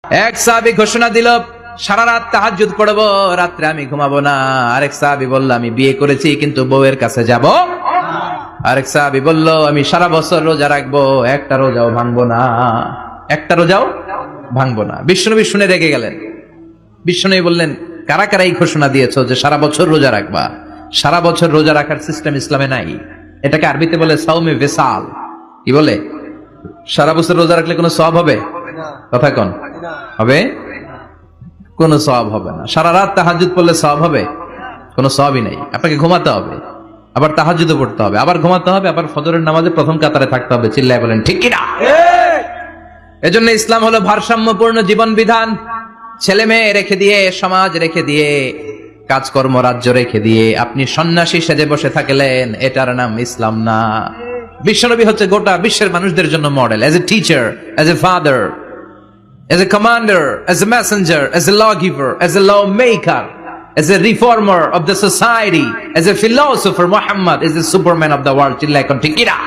এক সাহাবী ঘোষণা দিল, সারা রাত তাহাজ্জুদ পড়ব, রাত্রে আমি ঘুমাবো না। আরেক সাহাবী বলল, আমি বিয়ে করেছি কিন্তু বউয়ের কাছে যাব। আরেক সাহাবী বলল, আমি সারা বছর রোজা রাখবো, একটা রোজাও ভাঙবো না, একটা রোজাও ভাঙবো না। বিশ্বনবী শুনে রেগে গেলেন। বিশ্বনবী বললেন, কারা কারা এই ঘোষণা দিয়েছো যে সারা বছর রোজা রাখবা? সারা বছর রোজা রাখার সিস্টেম ইসলামে নাই। এটাকে আরবিতে বলে সাওমে ভিসাল। কি বলে? সারা বছর রোজা রাখলে কোনো সওয়াব হবে? কথা কোন হবে? কোনো সওয়াব হবে না। সারা রাত তাহাজ্জুদ পড়লে সওয়াব হবে? কোনো সওয়াবই নাই। আপনাকে ঘুমাতে হবে, আবার তাহাজ্জুদও পড়তে হবে, আবার ঘুমাতে হবে, আবার ফজরের নামাজে প্রথম কাতারে থাকতে হবে। চিল্লায় বলেন ঠিক কি না? এজন্য ইসলাম হলো ভারসাম্যপূর্ণ জীবন বিধান। ছেলে মেয়ে রেখে দিয়ে, সমাজ রেখে দিয়ে, কাজকর্ম রাজ্য রেখে দিয়ে আপনি সন্ন্যাসী সেজে বসে থাকলেন, এটার নাম ইসলাম না। বিশ্বনবী হচ্ছে গোটা বিশ্বের মানুষদের জন্য model, as a teacher, as a father, as a commander, as a messenger, as a lawgiver, as a lawmaker, as a reformer of the society, as a philosopher. Muhammad is the superman of the world. Chilla kon ঠিক কি না?